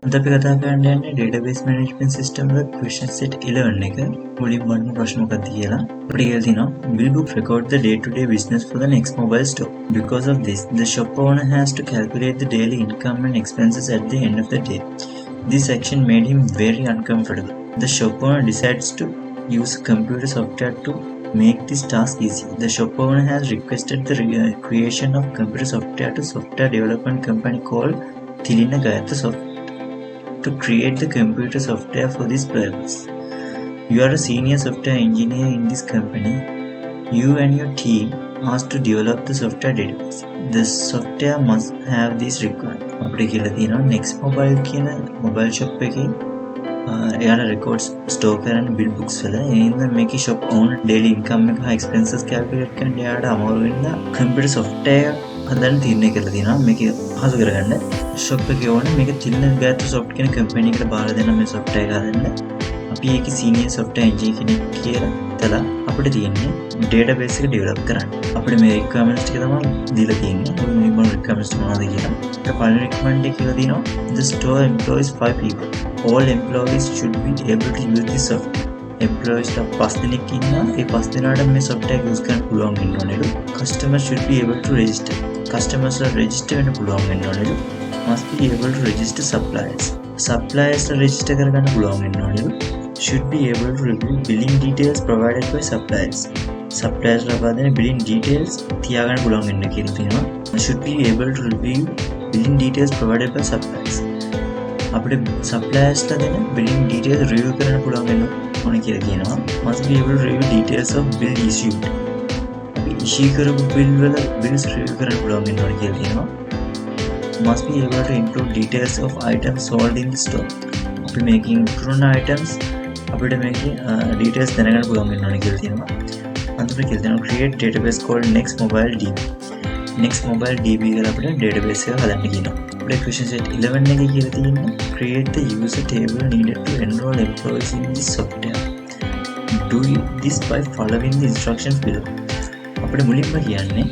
අද අපි කතා කරන්න යන්නේ database management system වල question set 11 එක. මුලින්ම බලමු ප්‍රශ්න මොකක්ද කියලා. අපිට කියලා තියෙනවා will book record the day-to-day business for the next mobile store. Because of this, the shop owner has to calculate the daily income and expenses at the end of the day. This action made him very uncomfortable. The shop owner decides to use computer software to make this task easy. The shop owner has requested the creation of computer software to software development company called Thilina Gayatha Software to create the computer software for this purpose. You are a senior software engineer in this company. You and your team asked to develop the software database. The software must have this required. අපිට කියලා තියෙනවා next mobile කියන mobile shop එකේ එයාලා records store කරන bill books වල එහෙනම් මේකේ shop owner daily income එක හා expenses calculate කරන්න එයාට අමාරු වෙනවා computer software හදන්න තීරණය කරලා තියෙනවා මේක පහසු කරගන්න shop එකේ ඕනේ මේක Thilina Gayatha Soft කියන company එකට බාර දෙන්න මේ software එක හදන්න අපි ඒකේ senior software engineer කෙනෙක් කියලා තලා අපිට තියෙන්නේ database එක develop කරන්න අපිට මේ requirements ටික තමයි දීලා තියෙන්නේ මේ requirements මොනවද කියලා අපිට පළවෙනි requirement එක කියලා තියෙනවා the store employs 5 people all employees should be able to use this software employees ලා 5 දෙනෙක් ඉන්නවා ඒ 5 දෙනාට මේ software එක use කරන්න පුළුවන් වෙන්න ඕනේලු customers should be able to register customers ලා register වෙන්න පුළුවන් වෙන්න ඕනේලු must be able to register suppliers ලා register කරගන්න පුළුවන් වෙන්න ඕනේලු should be able to review billing details provided by suppliers ලා පාදන billing details තියාගන්න පුළුවන් වෙන්න කියලා තියෙනවා should be able to review billing details provided by suppliers අපිට suppliers ලා දෙන billing details review කරන්න පුළුවන් වෙන්න ඕනේ කියලා කියනවා must be able to review details of bill issued අපි issue කරපු bill වල bills review කරන්න පුළුවන් වෙන්න ඕනේ කියලා කියනවා must be able to include details of items sold in the store අපි making include items අපිට මේකේ details දැනගන්න පුළුවන් වෙන්න ඕනේ කියලා තියෙනවා අන්තිමට කියලා තියෙනවා create database called next mobile db කියලා අපිට database එක හදන්න කියනවා අපිට question set 11 එකේ කියලා තියෙන්නේ create the user table needed to enroll employees in this software do this by following the instructions below අපිට මුලින්ම කියන්නේ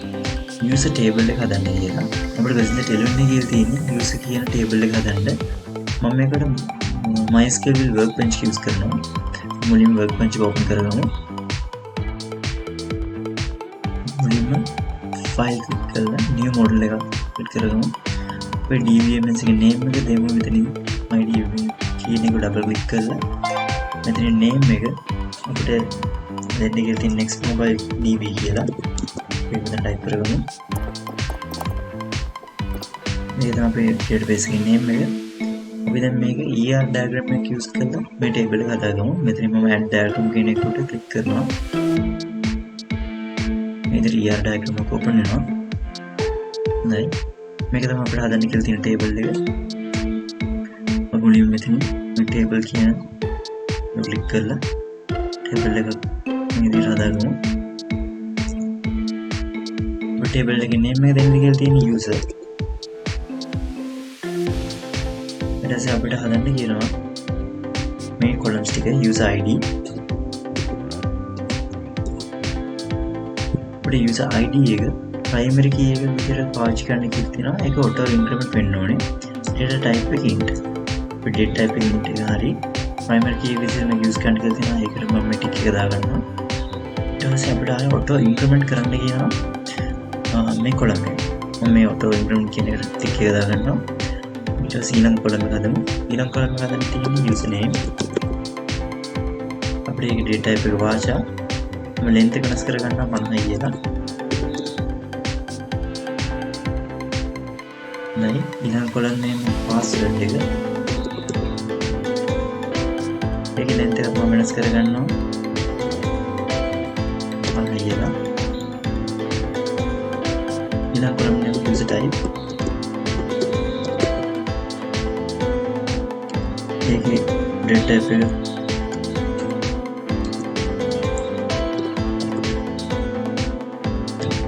user table එක හදන්න කියලා අපිට question set 11 එකේ කියලා තියෙන්නේ user කියන table එක හදන්න මම මේකට MySQL Workbench use කරනවා මුලින්ම Workbench එක open කරගමු මුලින්ම file click කරලා new model එක click කරගමු අපේ DBMS එකේ name එක දෙමු මෙතනින් mydb කියන එක double click කරලා මෙතන name එක අපිට දෙන්න කියලා තියෙන next mobile db කියලා ඒක මෙතන type කරගමු මේක තමයි අපේ database එකේ name එක අපි දැන් මේක ER diagram එක use කරලා මේ table එක හදාගමු. මෙතන මම add diagram කියන එකට click කරනවා. මේකට ER diagram එක open වෙනවා. හරි. මේක තමයි අපිට හදන්න කියලා තියෙන table එක. අපි මුලින්ම මෙතන මේ table කියන click කරලා table එක මේ විදිහට හදාගමු. මේ table එකේ name එක දෙන්න කියලා තියෙන user ඊට පස්සේ අපිට හදන්න කියනවා මේ columns ටික user id අපිට user id එක primary key එක විදිහට පාවිච්චි කරන්න කියලා තියෙනවා ඒක auto increment වෙන්න ඕනේ data type එක int අපි data type එක int එක හරි primary key විදිහට මම use කරන්න කියලා තියෙනවා ඒකට මම මේ tick එක දාගන්නවා ඊට පස්සේ අපිට ආයෙ auto increment කරන්න කියනවා මේ column එක මම මේ auto increment කියන එකට tick එක දාගන්නවා ඊළඟ column එක හදමු ඊළඟ column එක හදන්න තියෙන්නේ username අපිට ඒක data type එක වාචා මම length එක වෙනස් කර ගන්නවා 50 කියලා නයි ඊළඟ column name password එක ඒකේ length එක මම වෙනස් කර ගන්නවා 50 කියලා ඊළඟ column name user type ඒකේ data type එක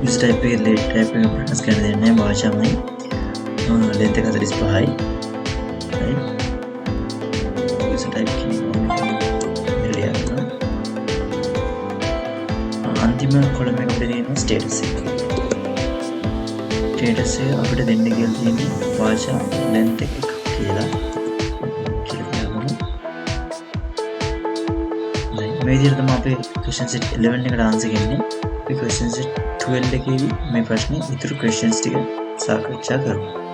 user type එකේ data type එක වෙනස් කරන්න දෙන්නේ නැහැ භාෂාවයි length එක 45යි right user type අන්තිම column එක අපිට දෙනවා status එක අපිට දෙන්න කියලා තියෙන්නේ භාෂා length එක කියලා मैं इधर तो पे क्वेश्चन सेट 11 ने आंसर करने क्वेश्चन सेट 12 के भी मैं प्रश्न इधर क्वेश्चंस टिके साकच्छा करूँ